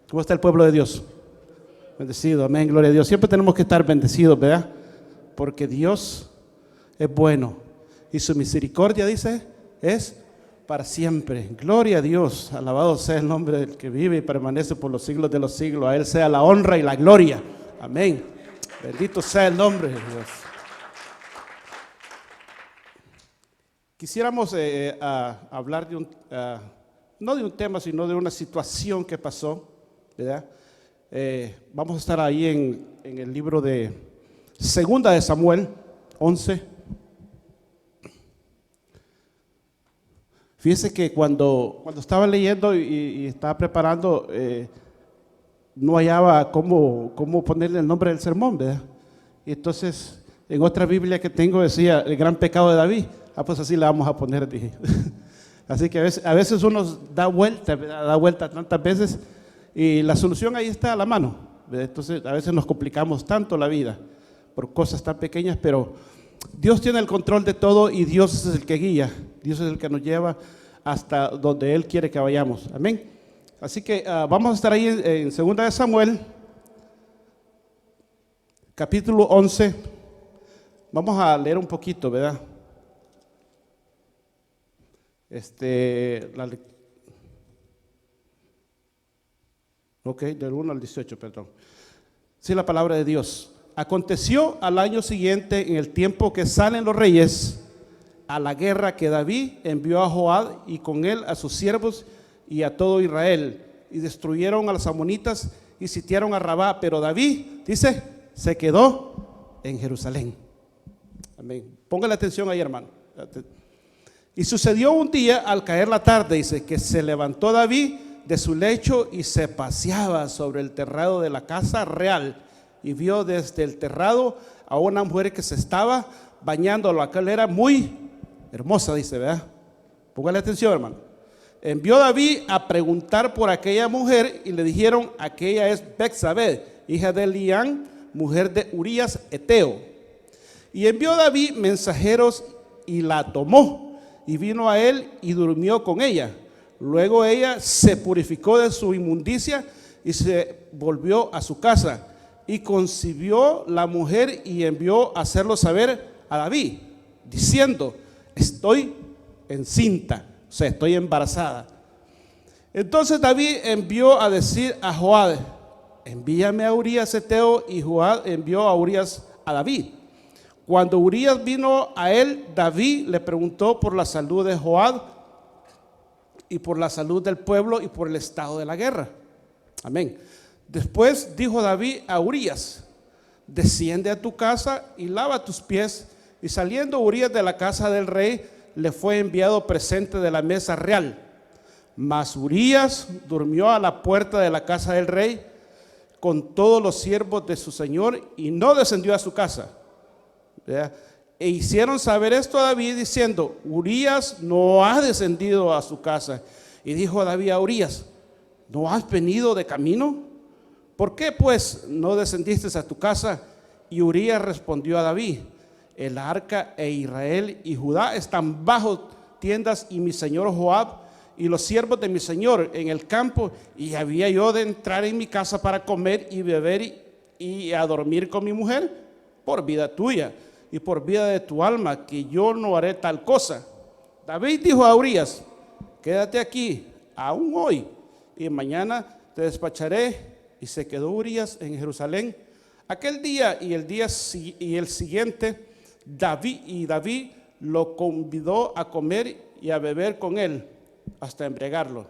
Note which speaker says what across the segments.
Speaker 1: ¿Cómo está el pueblo de Dios? Bendecido, amén, gloria a Dios. Siempre tenemos que estar bendecidos, ¿verdad? Porque Dios es bueno y su misericordia, dice, es para siempre. Gloria a Dios, alabado sea el nombre del que vive y permanece por los siglos de los siglos. A Él sea la honra y la gloria. Amén. Bendito sea el nombre de Dios. Quisiéramos hablar de no de un tema, sino de una situación que pasó, ¿verdad? Vamos a estar ahí en el libro de Segunda de Samuel 11. Fíjese que cuando estaba leyendo y estaba preparando, no hallaba cómo ponerle el nombre del sermón, ¿verdad? Y entonces, en otra Biblia que tengo decía, el gran pecado de David. Pues así le vamos a poner, dije. Así que a veces uno da vuelta tantas veces y la solución ahí está a la mano, ¿verdad? Entonces, a veces nos complicamos tanto la vida por cosas tan pequeñas, pero Dios tiene el control de todo y Dios es el que guía, Dios es el que nos lleva hasta donde Él quiere que vayamos. Amén. Así que vamos a estar ahí en 2 de Samuel, capítulo 11. Vamos a leer un poquito, ¿verdad? Del 1 al 18, perdón. Sí, la palabra de Dios. Aconteció al año siguiente, en el tiempo que salen los reyes a la guerra, que David envió a Joab y con él a sus siervos y a todo Israel, y destruyeron a los amonitas y sitiaron a Rabá, pero David, dice, se quedó en Jerusalén. Amén. Póngale atención ahí, hermano. Y sucedió un día al caer la tarde, dice, que se levantó David de su lecho y se paseaba sobre el terrado de la casa real, y vio desde el terrado a una mujer que se estaba bañando, la cual era muy hermosa, dice, ¿verdad? Póngale atención, hermano. Envió David a preguntar por aquella mujer y le dijeron, aquella es Betsabé, hija de Elián, mujer de Urías Eteo. Y envió David mensajeros y la tomó. Y vino a él y durmió con ella. Luego ella se purificó de su inmundicia y se volvió a su casa. Y concibió la mujer y envió a hacerlo saber a David, diciendo, estoy encinta, o sea, estoy embarazada. Entonces David envió a decir a Joab, envíame a Urías Eteo, y Joab envió a Urías a David. Cuando Urías vino a él, David le preguntó por la salud de Joab y por la salud del pueblo y por el estado de la guerra. Amén. Después dijo David a Urías, desciende a tu casa y lava tus pies. Y saliendo Urías de la casa del rey, le fue enviado presente de la mesa real. Mas Urías durmió a la puerta de la casa del rey con todos los siervos de su señor y no descendió a su casa. E hicieron saber esto a David diciendo, Urías no ha descendido a su casa. Y dijo David a Urías, ¿no has venido de camino? ¿Por qué pues no descendiste a tu casa? Y Urías respondió a David, el arca e Israel y Judá están bajo tiendas y mi señor Joab y los siervos de mi señor en el campo, y había yo de entrar en mi casa para comer y beber y a dormir con mi mujer por vida tuya y por vida de tu alma, que yo no haré tal cosa. David dijo a Urías, quédate aquí aún hoy y mañana te despacharé. Y se quedó Urías en Jerusalén aquel día y el siguiente. David lo convidó a comer y a beber con él hasta embriagarlo.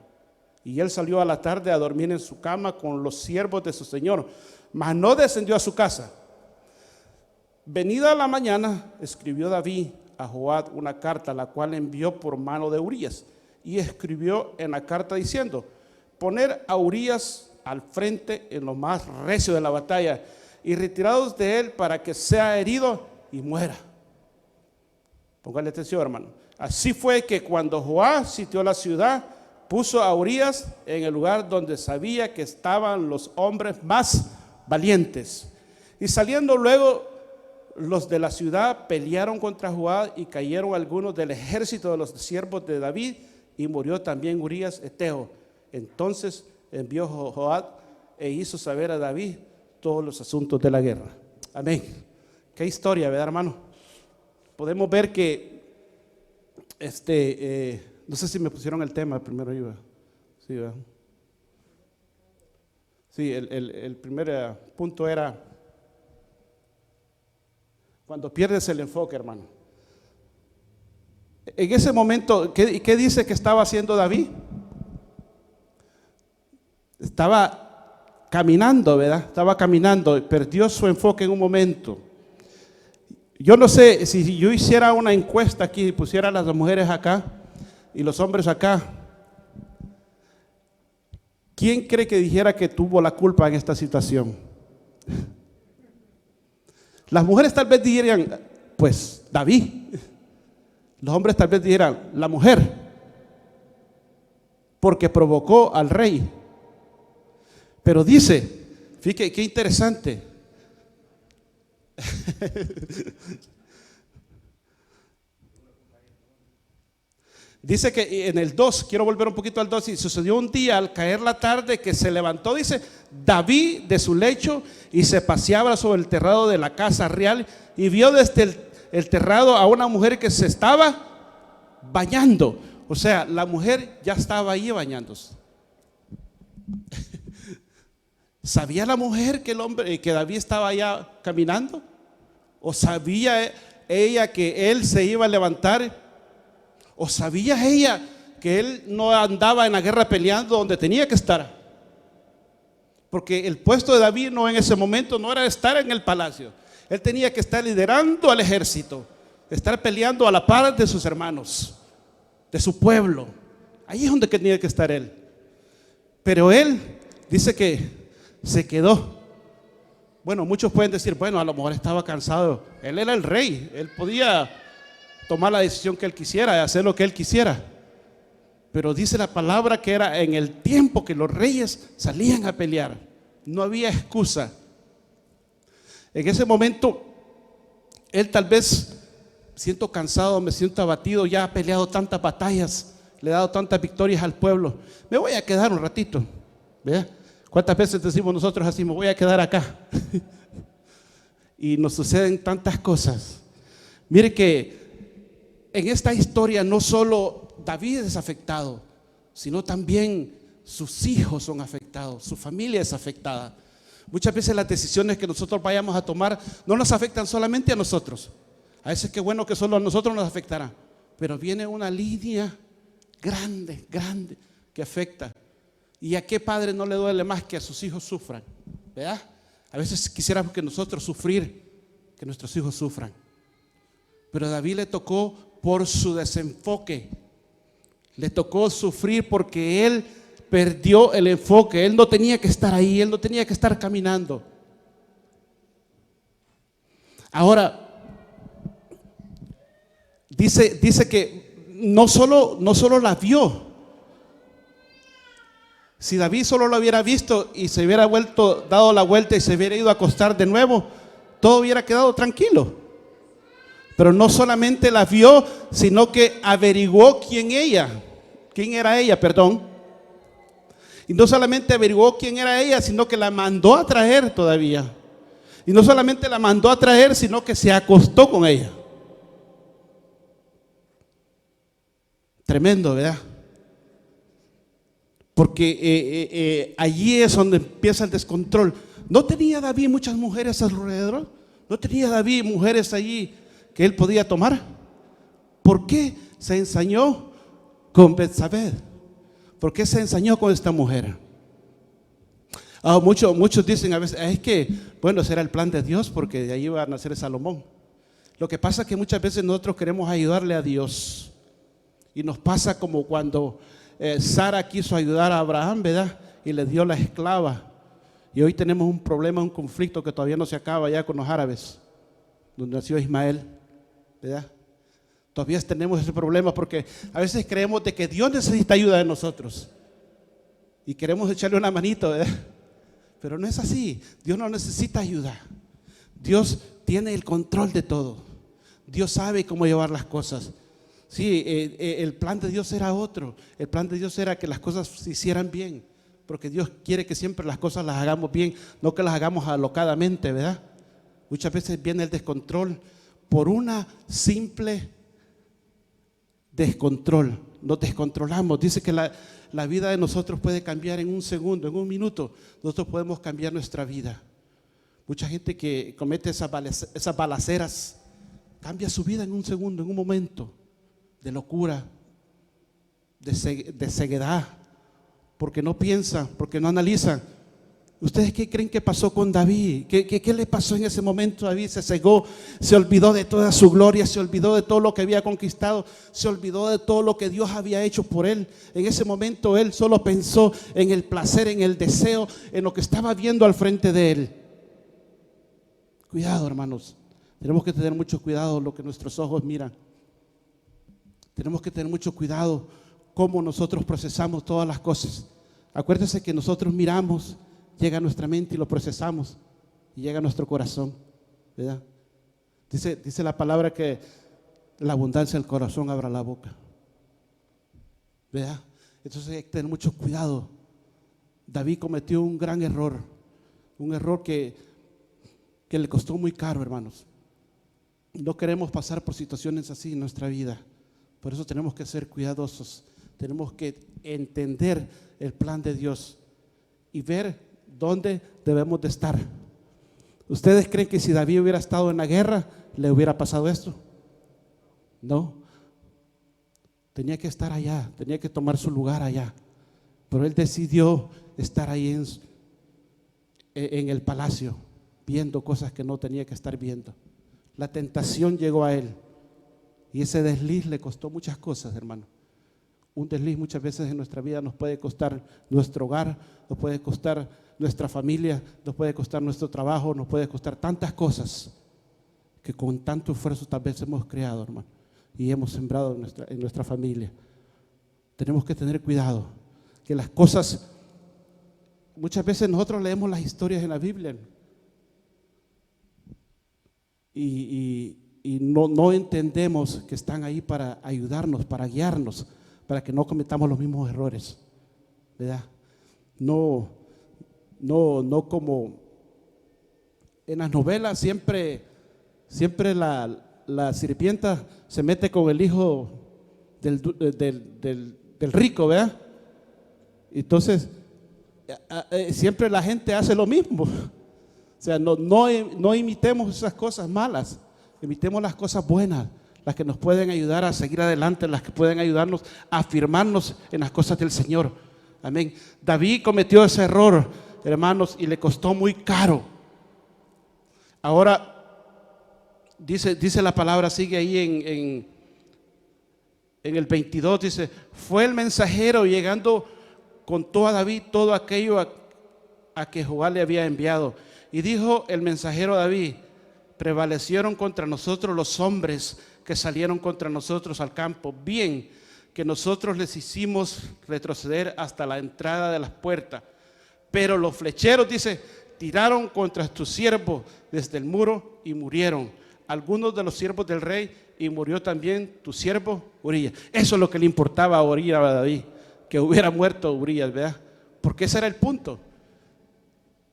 Speaker 1: Y él salió a la tarde a dormir en su cama con los siervos de su señor, mas no descendió a su casa. Venida la mañana, escribió David a Joab una carta, la cual envió por mano de Urías, y escribió en la carta diciendo, poner a Urías al frente en lo más recio de la batalla y retirados de él para que sea herido y muera. Póngale atención, hermano. Así fue que cuando Joab sitió la ciudad, puso a Urías en el lugar donde sabía que estaban los hombres más valientes. Y saliendo luego los de la ciudad pelearon contra Joab y cayeron algunos del ejército de los siervos de David y murió también Urías Eteo. Entonces envió Joab e hizo saber a David todos los asuntos de la guerra. Amén. Qué historia, ¿verdad, hermano? Podemos ver que no sé si me pusieron el tema primero iba. Sí, ¿verdad? Sí, el primer punto era cuando pierdes el enfoque, hermano. En ese momento, ¿qué dice que estaba haciendo David? Estaba caminando, ¿verdad? Estaba caminando y perdió su enfoque en un momento. Yo no sé si yo hiciera una encuesta aquí y pusiera a las mujeres acá y los hombres acá, ¿quién cree que dijera que tuvo la culpa en esta situación? Las mujeres tal vez dirían, pues David. Los hombres tal vez dijeran, la mujer, porque provocó al rey. Pero dice, fíjate qué interesante. Dice que en el 2, quiero volver un poquito al 2, y sucedió un día al caer la tarde que se levantó, dice, David de su lecho y se paseaba sobre el terrado de la casa real y vio desde el terrado a una mujer que se estaba bañando. O sea, la mujer ya estaba ahí bañándose. ¿Sabía la mujer que David estaba allá caminando? ¿O sabía ella que él se iba a levantar? ¿O sabía ella que él no andaba en la guerra peleando donde tenía que estar? Porque el puesto de David en ese momento no era estar en el palacio. Él tenía que estar liderando al ejército, estar peleando a la par de sus hermanos, de su pueblo. Ahí es donde tenía que estar él. Pero él dice que se quedó. Bueno, muchos pueden decir, bueno, a lo mejor estaba cansado. Él era el rey, él podía tomar la decisión que él quisiera, hacer lo que él quisiera. Pero dice la palabra que era en el tiempo que los reyes salían a pelear. No había excusa. En ese momento, él tal vez, siento cansado, me siento abatido, ya ha peleado tantas batallas, le ha dado tantas victorias al pueblo. Me voy a quedar un ratito. ¿Vea? ¿Cuántas veces decimos nosotros así, me voy a quedar acá? Y nos suceden tantas cosas. Mire que en esta historia no solo David es afectado, sino también sus hijos son afectados, su familia es afectada. Muchas veces las decisiones que nosotros vayamos a tomar no nos afectan solamente a nosotros. A veces qué bueno que solo a nosotros nos afectará, pero viene una línea grande, grande que afecta. ¿Y a qué padre no le duele más que a sus hijos sufran? ¿Verdad? A veces quisiéramos que nosotros sufrir, que nuestros hijos sufran. Pero a David le tocó por su desenfoque. Le tocó sufrir porque él perdió el enfoque. Él no tenía que estar ahí, él no tenía que estar caminando. Ahora, dice que no solo la vio. Si David solo lo hubiera visto y se hubiera dado la vuelta y se hubiera ido a acostar de nuevo, todo hubiera quedado tranquilo. Pero no solamente la vio, sino que averiguó quién era ella. Y no solamente averiguó quién era ella, sino que la mandó a traer todavía. Y no solamente la mandó a traer, sino que se acostó con ella. Tremendo, ¿verdad? Porque allí es donde empieza el descontrol. ¿No tenía David muchas mujeres alrededor? ¿No tenía David mujeres allí que él podía tomar? ¿Por qué se ensañó con Betsabé? ¿Por qué se ensañó con esta mujer? Muchos dicen a veces, es que, bueno, ese era el plan de Dios porque de ahí iba a nacer Salomón. Lo que pasa es que muchas veces nosotros queremos ayudarle a Dios. Y nos pasa como cuando Sara quiso ayudar a Abraham, ¿verdad? Y le dio la esclava. Y hoy tenemos un problema, un conflicto que todavía no se acaba ya con los árabes, donde nació Ismael, ¿verdad? Todavía tenemos ese problema porque a veces creemos de que Dios necesita ayuda de nosotros y queremos echarle una manito, ¿verdad? Pero no es así. Dios no necesita ayuda. Dios tiene el control de todo. Dios sabe cómo llevar las cosas. Sí, el plan de Dios era otro. El plan de Dios era que las cosas se hicieran bien, porque Dios quiere que siempre las cosas las hagamos bien, no que las hagamos alocadamente, ¿verdad? Muchas veces viene el descontrol por una simple descontrol. Nos descontrolamos. Dice que la vida de nosotros puede cambiar en un segundo, en un minuto. Nosotros podemos cambiar nuestra vida. Mucha gente que comete esas balaceras cambia su vida en un segundo, en un momento de locura, de ceguedad, porque no piensan, porque no analizan. ¿Ustedes qué creen que pasó con David? ¿Qué le pasó en ese momento? David se cegó, se olvidó de toda su gloria, se olvidó de todo lo que había conquistado, se olvidó de todo lo que Dios había hecho por él. En ese momento él solo pensó en el placer, en el deseo, en lo que estaba viendo al frente de él. Cuidado, hermanos. Tenemos que tener mucho cuidado lo que nuestros ojos miran. Tenemos que tener mucho cuidado cómo nosotros procesamos todas las cosas. Acuérdense que nosotros miramos, llega a nuestra mente y lo procesamos y llega a nuestro corazón, ¿verdad? Dice la palabra que la abundancia del corazón abra la boca, ¿verdad? Entonces hay que tener mucho cuidado. David cometió un gran error, un error que le costó muy caro, hermanos. No queremos pasar por situaciones así en nuestra vida. Por eso tenemos que ser cuidadosos. Tenemos que entender el plan de Dios y ver dónde debemos de estar. ¿Ustedes creen que si David hubiera estado en la guerra, le hubiera pasado esto? No. Tenía que estar allá, tenía que tomar su lugar allá. Pero él decidió estar ahí en el palacio, viendo cosas que no tenía que estar viendo. La tentación llegó a él y ese desliz le costó muchas cosas, hermano. Un desliz muchas veces en nuestra vida nos puede costar nuestro hogar, nos puede costar nuestra familia, nos puede costar nuestro trabajo, nos puede costar tantas cosas que con tanto esfuerzo tal vez hemos creado, hermano, y hemos sembrado en nuestra familia. Tenemos que tener cuidado, que las cosas, muchas veces nosotros leemos las historias en la Biblia y no entendemos que están ahí para ayudarnos, para guiarnos, para que no cometamos los mismos errores, ¿verdad? No como en las novelas siempre la sirvienta se mete con el hijo del rico, ¿verdad? Entonces siempre la gente hace lo mismo. O sea, no imitemos esas cosas malas, imitemos las cosas buenas, las que nos pueden ayudar a seguir adelante, las que pueden ayudarnos a afirmarnos en las cosas del Señor. Amén. David cometió ese error, hermanos, y le costó muy caro. Ahora, dice la palabra, sigue ahí en el 22, dice: fue el mensajero llegando, contó a David todo aquello a que Jehová le había enviado. Y dijo el mensajero a David: prevalecieron contra nosotros los hombres que salieron contra nosotros al campo. Bien que nosotros les hicimos retroceder hasta la entrada de las puertas. Pero los flecheros, dice, tiraron contra tus siervos desde el muro y murieron algunos de los siervos del rey, y murió también tu siervo Urías. Eso es lo que le importaba a Urías, a David, que hubiera muerto Urías, ¿verdad? Porque ese era el punto.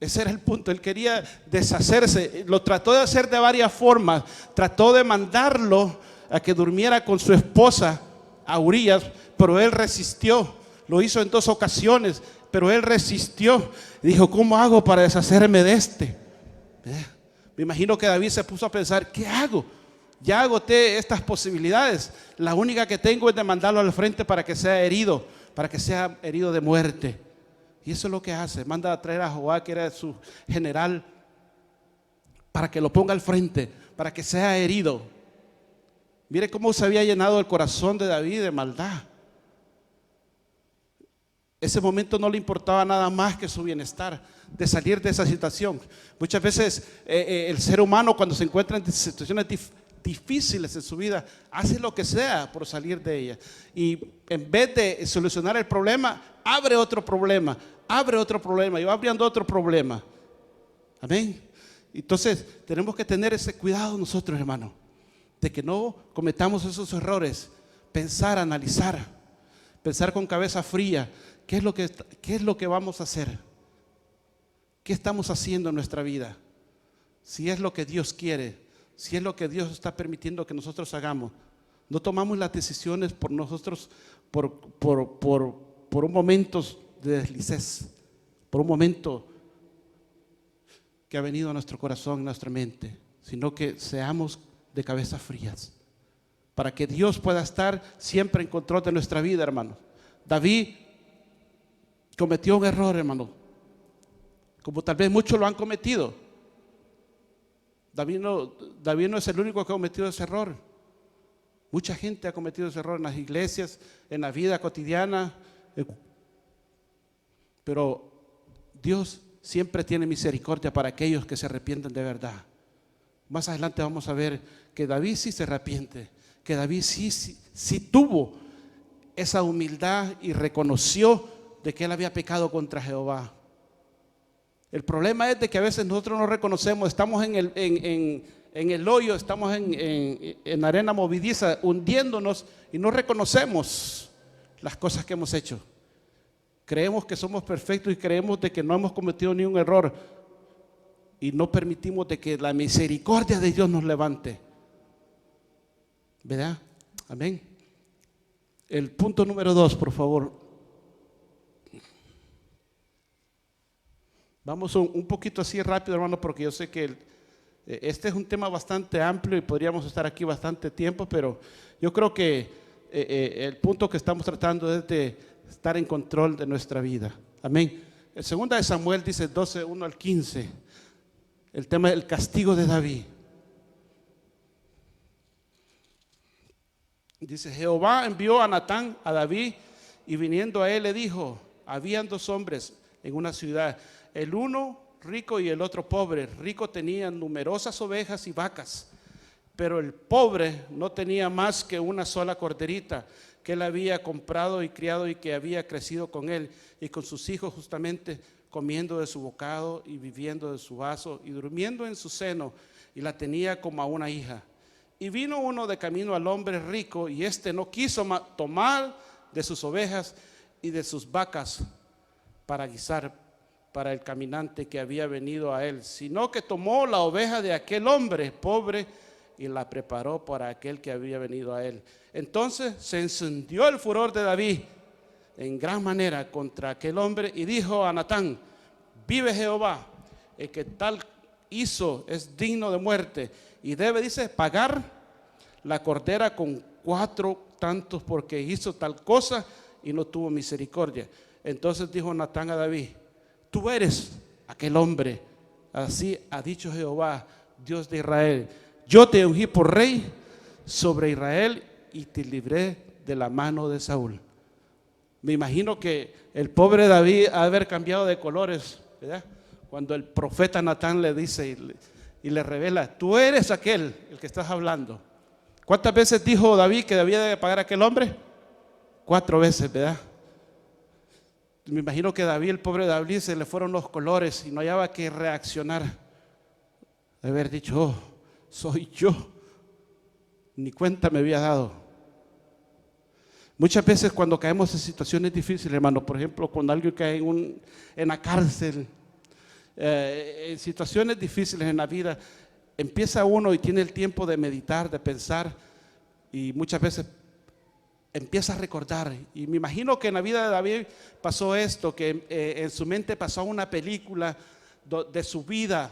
Speaker 1: Ese era el punto. Él quería deshacerse. Lo trató de hacer de varias formas. Trató de mandarlo a que durmiera con su esposa, a Urías, pero él resistió. Lo hizo en 2 ocasiones, pero él resistió. Dijo: ¿cómo hago para deshacerme de este? Me imagino que David se puso a pensar: ¿qué hago? Ya agoté estas posibilidades. La única que tengo es de mandarlo al frente para que sea herido de muerte. Y eso es lo que hace. Manda a traer a Joab, que era su general, para que lo ponga al frente, para que sea herido. Mire cómo se había llenado el corazón de David de maldad. Ese momento no le importaba nada más que su bienestar, de salir de esa situación. Muchas veces el ser humano, cuando se encuentra en situaciones difíciles en su vida, hace lo que sea por salir de ella. Y en vez de solucionar el problema, abre otro problema y va abriendo otro problema. Amén. Entonces tenemos que tener ese cuidado nosotros, hermanos, de que no cometamos esos errores. Pensar, analizar, pensar con cabeza fría. qué es lo que vamos a hacer? ¿Qué estamos haciendo en nuestra vida? Si es lo que Dios quiere, si es lo que Dios está permitiendo que nosotros hagamos. No tomamos las decisiones por nosotros, por un momento de deslices, por un momento que ha venido a nuestro corazón, a nuestra mente, sino que seamos de cabezas frías, para que Dios pueda estar siempre en control de nuestra vida, hermanos. David cometió un error, hermano, como tal vez muchos lo han cometido. David no es el único que ha cometido ese error. Mucha gente ha cometido ese error en las iglesias, en la vida cotidiana, pero Dios siempre tiene misericordia para aquellos que se arrepienten de verdad. Más adelante vamos a ver que David sí se arrepiente, que David sí tuvo esa humildad y reconoció de que él había pecado contra Jehová. El problema es de que a veces nosotros no reconocemos, estamos en el hoyo, estamos en arena movediza, hundiéndonos y no reconocemos las cosas que hemos hecho. Creemos que somos perfectos y creemos de que no hemos cometido ni un error y no permitimos de que la misericordia de Dios nos levante. ¿Verdad? Amén. El punto número 2, por favor. Vamos un poquito así rápido, hermano, porque yo sé que este es un tema bastante amplio y podríamos estar aquí bastante tiempo, pero yo creo que el punto que estamos tratando es de estar en control de nuestra vida. Amén. El segundo de Samuel dice 12, 1 al 15, el tema del castigo de David. Dice: Jehová envió a Natán a David, y viniendo a él le dijo: habían dos hombres en una ciudad, el uno rico y el otro pobre. El rico tenía numerosas ovejas y vacas, pero el pobre no tenía más que una sola corderita que él había comprado y criado y que había crecido con él y con sus hijos, justamente comiendo de su bocado y viviendo de su vaso y durmiendo en su seno, y la tenía como a una hija. Y vino uno de camino al hombre rico, y éste no quiso tomar de sus ovejas y de sus vacas para guisar para el caminante que había venido a él, sino que tomó la oveja de aquel hombre pobre y la preparó para aquel que había venido a él. Entonces se encendió el furor de David en gran manera contra aquel hombre, y dijo a Natán: vive Jehová, el que tal hizo es digno de muerte, y debe, dice, pagar la cordera con 4 tantos, porque hizo tal cosa y no tuvo misericordia. Entonces dijo Natán a David: tú eres aquel hombre, así ha dicho Jehová, Dios de Israel: yo te ungí por rey sobre Israel y te libré de la mano de Saúl. Me imagino que el pobre David ha de haber cambiado de colores, ¿verdad? Cuando el profeta Natán le dice y le revela: tú eres aquel, el que estás hablando. ¿Cuántas veces dijo David que debía de pagar a aquel hombre? 4 veces, ¿verdad? Me imagino que David, el pobre David, se le fueron los colores y no hallaba que reaccionar. De haber dicho: oh, soy yo, ni cuenta me había dado. Muchas veces cuando caemos en situaciones difíciles, hermano, por ejemplo, cuando alguien cae en la cárcel, en situaciones difíciles en la vida, empieza uno y tiene el tiempo de meditar, de pensar, y muchas veces empieza a recordar. Y me imagino que en la vida de David pasó esto, que en su mente pasó una película de su vida,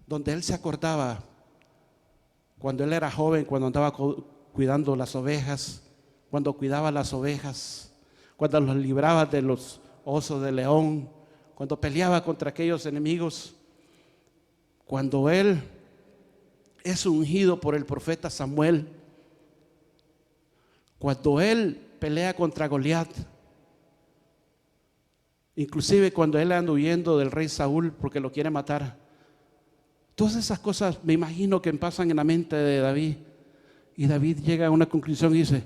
Speaker 1: donde él se acordaba cuando él era joven, cuando andaba cuidando las ovejas, cuando cuidaba las ovejas, cuando los libraba de los osos de león, cuando peleaba contra aquellos enemigos, cuando él es ungido por el profeta Samuel, cuando él pelea contra Goliat, inclusive cuando él anda huyendo del rey Saúl porque lo quiere matar. Todas esas cosas me imagino que pasan en la mente de David, y David llega a una conclusión y dice: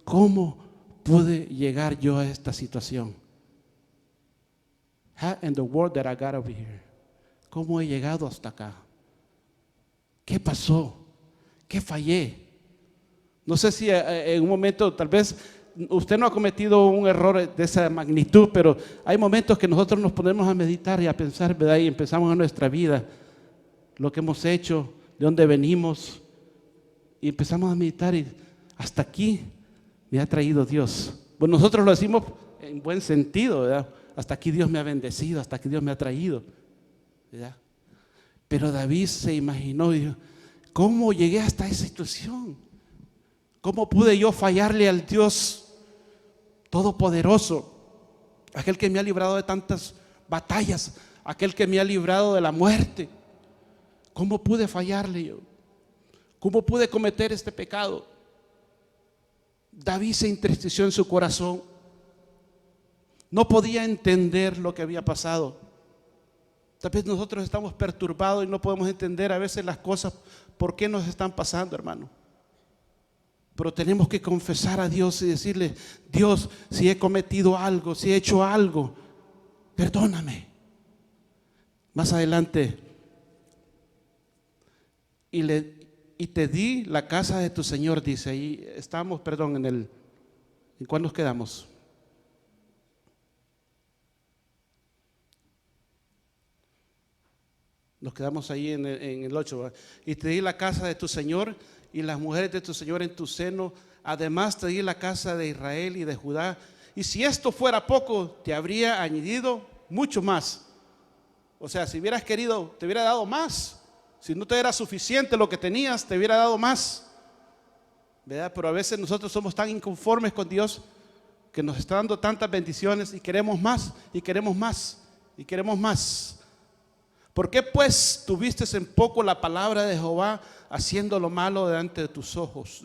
Speaker 1: ¿cómo pude llegar yo a esta situación? How in the world that I got over here? ¿Cómo he llegado hasta acá? ¿Qué pasó? ¿Qué fallé? No sé si en un momento tal vez usted no ha cometido un error de esa magnitud, pero hay momentos que nosotros nos ponemos a meditar y a pensar, ¿verdad? Y empezamos en nuestra vida, lo que hemos hecho, de dónde venimos, y empezamos a meditar y hasta aquí me ha traído Dios. Bueno, nosotros lo decimos en buen sentido, ¿verdad? Hasta aquí Dios me ha bendecido, hasta aquí Dios me ha traído, ¿verdad? Pero David se imaginó y dijo, ¿cómo llegué hasta esa situación? ¿Cómo pude yo fallarle al Dios todopoderoso? Aquel que me ha librado de tantas batallas, aquel que me ha librado de la muerte. ¿Cómo pude fallarle yo? ¿Cómo pude cometer este pecado? David se entristeció en su corazón. No podía entender lo que había pasado. Tal vez nosotros estamos perturbados y no podemos entender a veces las cosas, por qué nos están pasando, hermano. Pero tenemos que confesar a Dios y decirle, Dios, si he cometido algo, si he hecho algo, perdóname. Más adelante, y te di la casa de tu Señor, dice. Ahí estamos, perdón, ¿en cuál nos quedamos? Nos quedamos ahí en el 8. ¿verdad? Y te di la casa de tu Señor y las mujeres de tu Señor en tu seno. Además te di la casa de Israel y de Judá. Y si esto fuera poco, te habría añadido mucho más. O sea, si hubieras querido, te hubiera dado más. Si no te era suficiente lo que tenías, te hubiera dado más, ¿verdad? Pero a veces nosotros somos tan inconformes con Dios que nos está dando tantas bendiciones y queremos más, y queremos más, y queremos más. ¿Por qué pues tuviste en poco la palabra de Jehová, haciendo lo malo delante de tus ojos?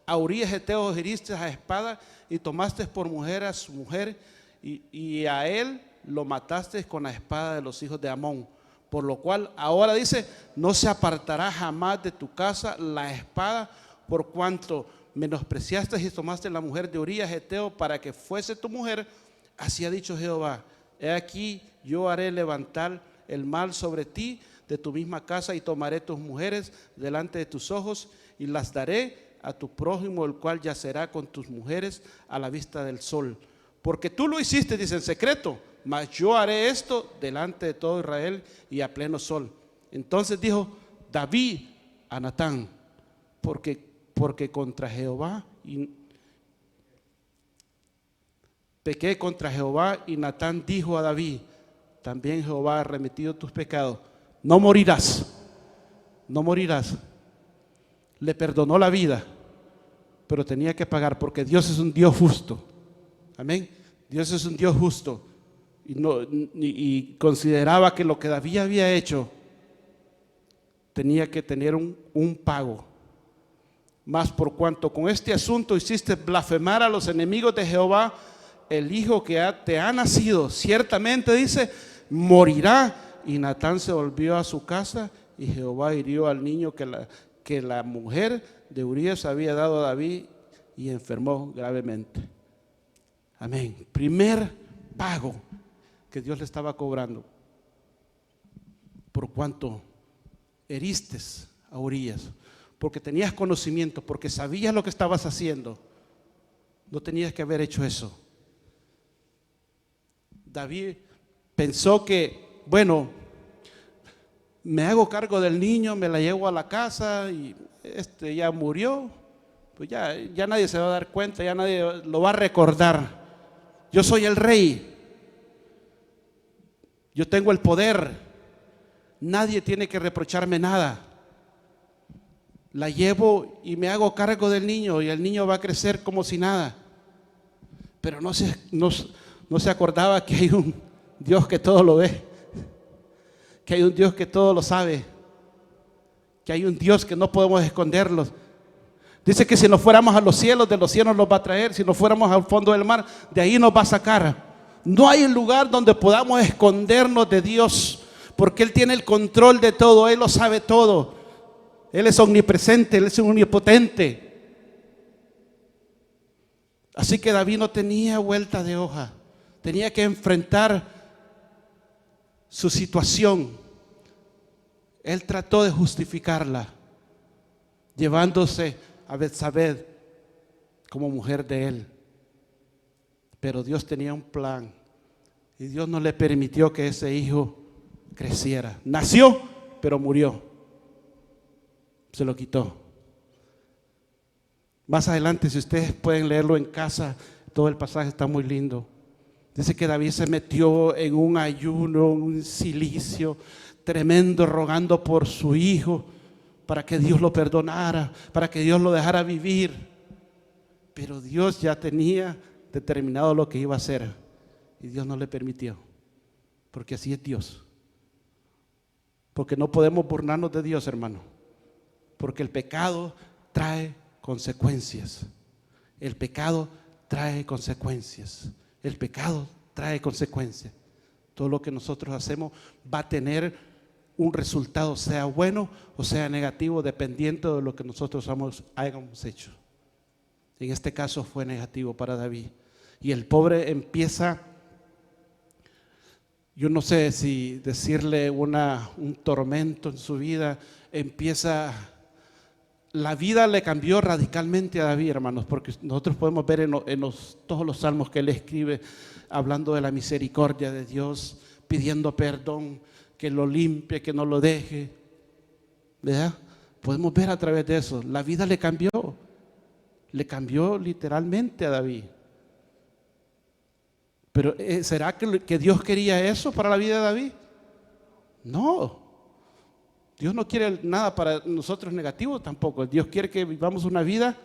Speaker 1: A Urías Heteo heriste a espada y tomaste por mujer a su mujer, y a él lo mataste con la espada de los hijos de Amón. Por lo cual ahora dice, no se apartará jamás de tu casa la espada, por cuanto menospreciaste y tomaste la mujer de Urías Heteo para que fuese tu mujer. Así ha dicho Jehová, he aquí yo haré levantar el mal sobre ti de tu misma casa y tomaré tus mujeres delante de tus ojos y las daré a tu prójimo, el cual yacerá con tus mujeres a la vista del sol. Porque tú lo hiciste, dice, en secreto, mas yo haré esto delante de todo Israel y a pleno sol. Entonces dijo David a Natán, porque contra Jehová pequé contra Jehová. Y Natán dijo a David, también Jehová ha remitido tus pecados, no morirás, no morirás. Le perdonó la vida, pero tenía que pagar, porque Dios es un Dios justo. Amén. Dios es un Dios justo. Y consideraba que lo que David había hecho tenía que tener un pago. Mas por cuanto con este asunto hiciste blasfemar a los enemigos de Jehová, el hijo que te ha nacido, ciertamente dice, morirá. Y Natán se volvió a su casa, y Jehová hirió al niño que la mujer de Urías había dado a David, y enfermó gravemente. Amén. Primer pago que Dios le estaba cobrando, por cuanto heriste a Urías, porque tenías conocimiento, porque sabías lo que estabas haciendo. No tenías que haber hecho eso. David pensó que, bueno, me hago cargo del niño, me la llevo a la casa y ya murió, pues ya nadie se va a dar cuenta, ya nadie lo va a recordar. Yo soy el rey. Yo tengo el poder, nadie tiene que reprocharme nada. La llevo y me hago cargo del niño, y el niño va a crecer como si nada. Pero no se acordaba que hay un Dios que todo lo ve, que hay un Dios que todo lo sabe, que hay un Dios que no podemos esconderlo. Dice que si nos fuéramos a los cielos, de los cielos nos va a traer. Si nos fuéramos al fondo del mar, de ahí nos va a sacar. No hay un lugar donde podamos escondernos de Dios, porque Él tiene el control de todo, Él lo sabe todo. Él es omnipresente, Él es omnipotente. Así que David no tenía vuelta de hoja, tenía que enfrentar su situación. Él trató de justificarla, llevándose a Betsabé como mujer de él. Pero Dios tenía un plan y Dios no le permitió que ese hijo creciera. Nació, pero murió. Se lo quitó. Más adelante, si ustedes pueden leerlo en casa, todo el pasaje está muy lindo. Dice que David se metió en un ayuno, un cilicio tremendo, rogando por su hijo, para que Dios lo perdonara, para que Dios lo dejara vivir. Pero Dios ya tenía determinado lo que iba a hacer y Dios no le permitió, porque así es Dios. Porque no podemos burlarnos de Dios, hermano, porque el pecado trae consecuencias. El pecado trae consecuencias. El pecado trae consecuencias. Todo lo que nosotros hacemos va a tener un resultado, sea bueno o sea negativo, dependiendo de lo que nosotros hayamos hecho. En este caso fue negativo para David. Y el pobre empieza, yo no sé si decirle un tormento en su vida, la vida le cambió radicalmente a David, hermanos, porque nosotros podemos ver todos los salmos que él escribe, hablando de la misericordia de Dios, pidiendo perdón, que lo limpie, que no lo deje, ¿verdad? Podemos ver a través de eso, la vida le cambió literalmente a David. Pero ¿será que Dios quería eso para la vida de David? No. Dios no quiere nada para nosotros negativo tampoco. Dios quiere que vivamos una vida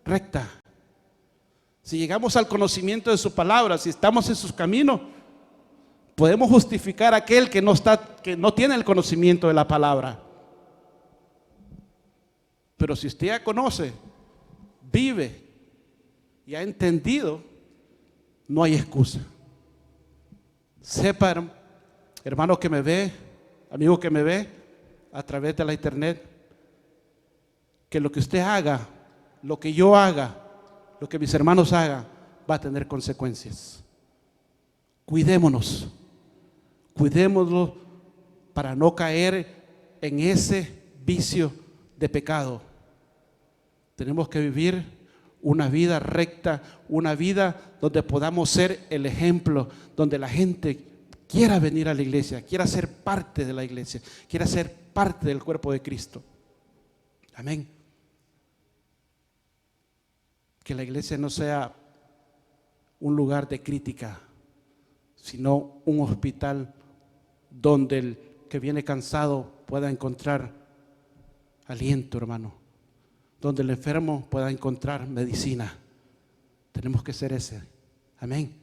Speaker 1: recta. Si llegamos al conocimiento de su palabra, si estamos en sus caminos, podemos justificar a aquel que no tiene el conocimiento de la palabra. Pero si usted ya conoce, vive y ha entendido, no hay excusa. Sepa, hermano que me ve, amigo que me ve a través de la internet, que lo que usted haga, lo que yo haga, lo que mis hermanos hagan, va a tener consecuencias. Cuidémonos para no caer en ese vicio de pecado. Tenemos que vivir una vida recta, una vida donde podamos ser el ejemplo, donde la gente quiera venir a la iglesia, quiera ser parte de la iglesia, quiera ser parte del cuerpo de Cristo. Amén. Que la iglesia no sea un lugar de crítica, sino un hospital donde el que viene cansado pueda encontrar aliento, hermano. Donde el enfermo pueda encontrar medicina. Tenemos que ser ese. Amén.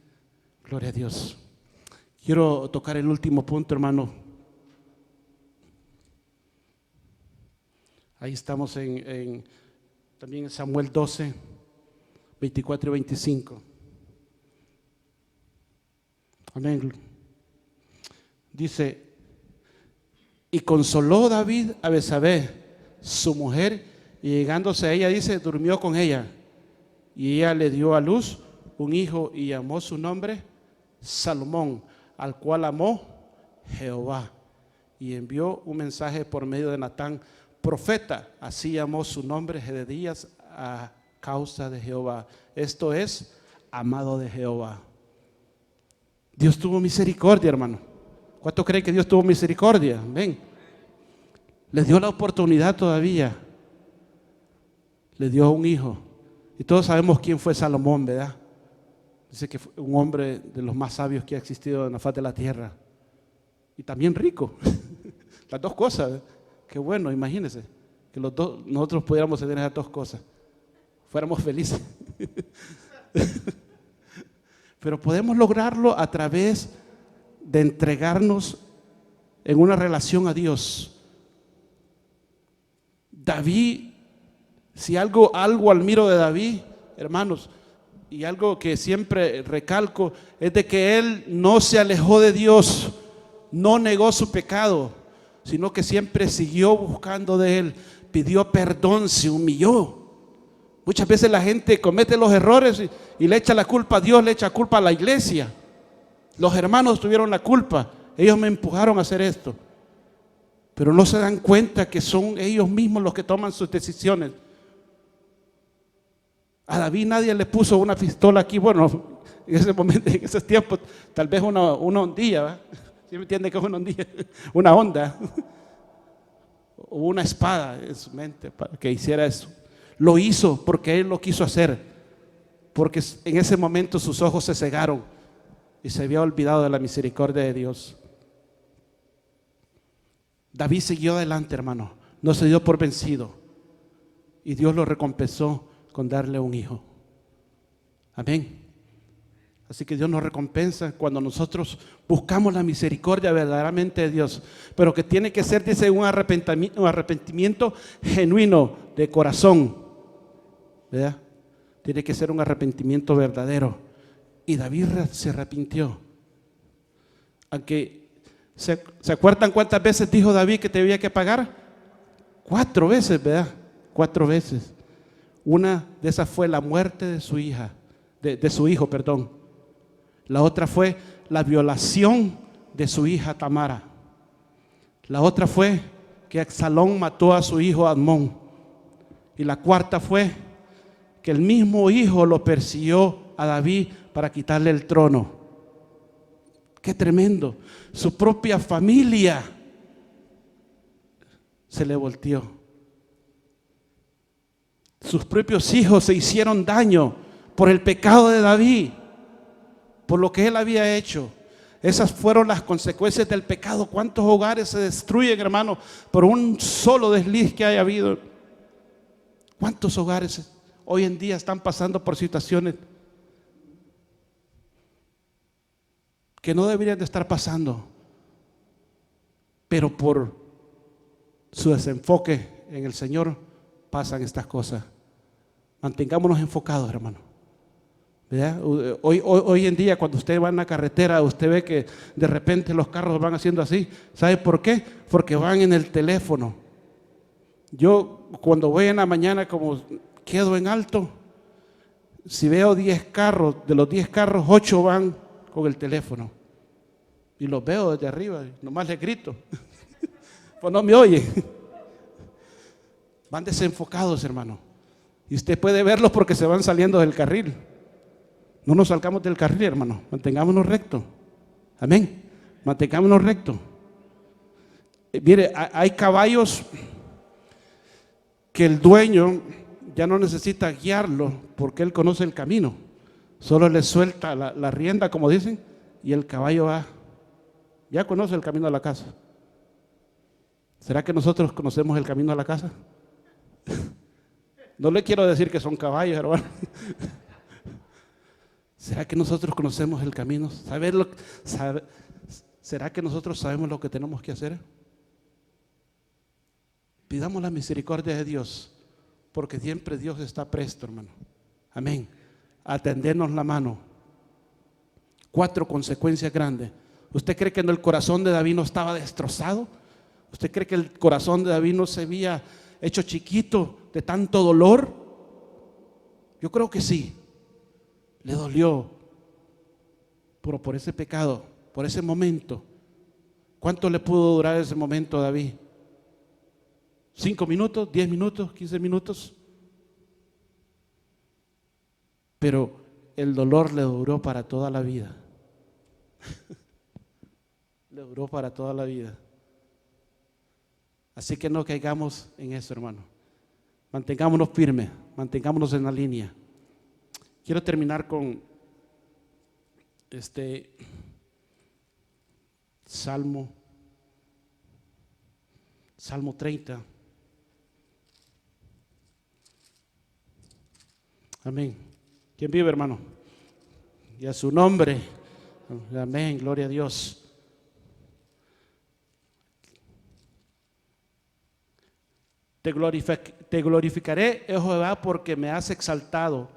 Speaker 1: Gloria a Dios. Quiero tocar el último punto, hermano. Ahí estamos también en Samuel 12, 24 y 25. Amén. Dice: y consoló David a Betsabé, su mujer, y llegándose a ella, dice, durmió con ella. Y ella le dio a luz un hijo y llamó su nombre Salomón, al cual amó Jehová. Y envió un mensaje por medio de Natán, profeta. Así llamó su nombre Jededías a causa de Jehová. Esto es, amado de Jehová. Dios tuvo misericordia, hermano. ¿Cuánto creen que Dios tuvo misericordia? Ven. Les dio la oportunidad todavía. Le dio un hijo. Y todos sabemos quién fue Salomón, ¿verdad? Dice que fue un hombre de los más sabios que ha existido en la faz de la tierra. Y también rico. Las dos cosas, ¿verdad? Qué bueno, imagínense que nosotros pudiéramos tener esas dos cosas. Fuéramos felices. Pero podemos lograrlo a través de entregarnos en una relación a Dios. David, si algo admiro de David, hermanos, y algo que siempre recalco, es de que él no se alejó de Dios, no negó su pecado, sino que siempre siguió buscando de él, pidió perdón, se humilló. Muchas veces la gente comete los errores y le echa la culpa a Dios, le echa culpa a la iglesia. Los hermanos tuvieron la culpa, ellos me empujaron a hacer esto. Pero no se dan cuenta que son ellos mismos los que toman sus decisiones. A David nadie le puso una pistola aquí, bueno, en ese momento, en esos tiempos, tal vez una hondilla, ¿verdad? ¿Sí me entiende que es una hondilla? Una onda, o una espada en su mente para que hiciera eso. Lo hizo porque él lo quiso hacer, porque en ese momento sus ojos se cegaron y se había olvidado de la misericordia de Dios. David siguió adelante, hermano, no se dio por vencido y Dios lo recompensó con darle un hijo. Amén. Así que Dios nos recompensa cuando nosotros buscamos la misericordia verdaderamente de Dios, pero que tiene que ser, dice, un arrepentimiento genuino de corazón, ¿verdad? Tiene que ser un arrepentimiento verdadero. Y David se arrepintió. Aunque, ¿se acuerdan cuántas veces dijo David que tenía que pagar? 4 veces, ¿verdad? 4 veces. Una de esas fue la muerte de su hija, de su hijo, perdón. La otra fue la violación de su hija Tamara. La otra fue que Absalón mató a su hijo Amnón. Y la cuarta fue que el mismo hijo lo persiguió a David para quitarle el trono. Qué tremendo. Su propia familia se le volteó. Sus propios hijos se hicieron daño por el pecado de David, por lo que él había hecho. Esas fueron las consecuencias del pecado. ¿Cuántos hogares se destruyen, hermano, por un solo desliz que haya habido? ¿Cuántos hogares hoy en día están pasando por situaciones que no deberían de estar pasando, pero por su desenfoque en el Señor pasan estas cosas? Mantengámonos enfocados, hermano. ¿Verdad? Hoy en día, cuando usted va en la carretera, usted ve que de repente los carros van haciendo así. ¿Sabe por qué? Porque van en el teléfono. Yo cuando voy en la mañana, como quedo en alto, si veo 10 carros, de los 10 carros, 8 van con el teléfono. Y los veo desde arriba, nomás les grito. Pues no me oyen. Van desenfocados, hermano. Y usted puede verlos porque se van saliendo del carril. No nos salgamos del carril, hermano. Mantengámonos rectos. Amén. Mantengámonos rectos. Mire, hay caballos que el dueño ya no necesita guiarlo porque él conoce el camino. Solo le suelta la rienda, como dicen, y el caballo va. Ya conoce el camino a la casa. ¿Será que nosotros conocemos el camino a la casa? No le quiero decir que son caballos, hermano. ¿Será que nosotros conocemos el camino? ¿Será que nosotros sabemos lo que tenemos que hacer? Pidamos la misericordia de Dios, porque siempre Dios está presto, hermano. Amén. A tendernos la mano. 4 consecuencias grandes. ¿Usted cree que el corazón de David no estaba destrozado? ¿Usted cree que el corazón de David no se había hecho chiquito de tanto dolor? Yo creo que sí. Le dolió por ese pecado, por ese momento. ¿Cuánto le pudo durar ese momento a David? 5 minutos, 10 minutos, 15 minutos. Pero el dolor le duró para toda la vida. Le duró para toda la vida. Así que no caigamos en eso, hermano. Mantengámonos firmes, mantengámonos en la línea. Quiero terminar con Salmo 30. Amén. ¿Quién vive, hermano? Y a su nombre. Amén, gloria a Dios. Te glorificaré, oh Jehová, porque me has exaltado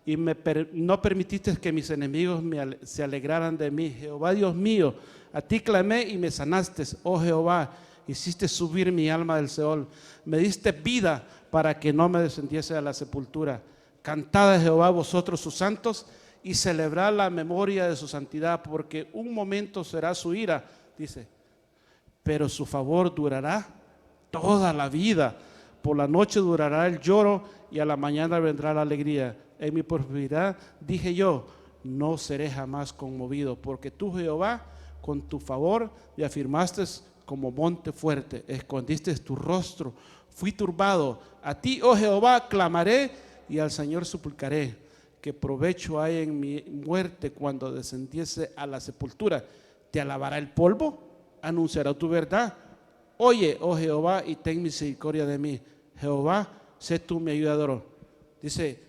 Speaker 1: y no permitiste que mis enemigos se alegraran de mí. Jehová Dios mío, a ti clamé y me sanaste. Oh Jehová, hiciste subir mi alma del Seol. Me diste vida para que no me descendiese a la sepultura. Cantad a Jehová vosotros sus santos y celebrad la memoria de su santidad, porque un momento será su ira, dice, pero su favor durará toda la vida. Por la noche durará el lloro y a la mañana vendrá la alegría. En mi prosperidad dije yo, no seré jamás conmovido, porque tú, Jehová, con tu favor me afirmaste como monte fuerte, escondiste tu rostro, fui turbado. A ti, oh Jehová, clamaré y al Señor suplicaré. ¿Qué provecho hay en mi muerte cuando descendiese a la sepultura? ¿Te alabará el polvo? ¿Anunciará tu verdad? Oye, oh Jehová, y ten misericordia de mí. Jehová, sé tú mi ayudador. Dice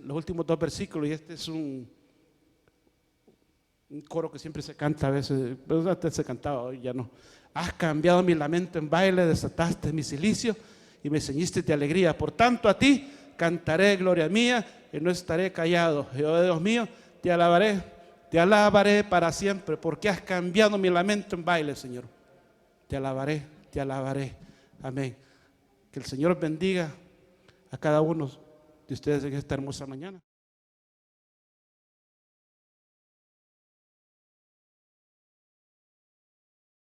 Speaker 1: los últimos dos versículos, y este es un coro que siempre se canta a veces, pero antes se cantaba, hoy ya no. Has cambiado mi lamento en baile, desataste mi cilicio y me ceñiste de alegría. Por tanto a ti cantaré gloria mía y no estaré callado. Jehová Dios mío, te alabaré para siempre, porque has cambiado mi lamento en baile, Señor. Te alabaré, te alabaré. Amén. Que el Señor bendiga a cada uno de ustedes en esta hermosa mañana.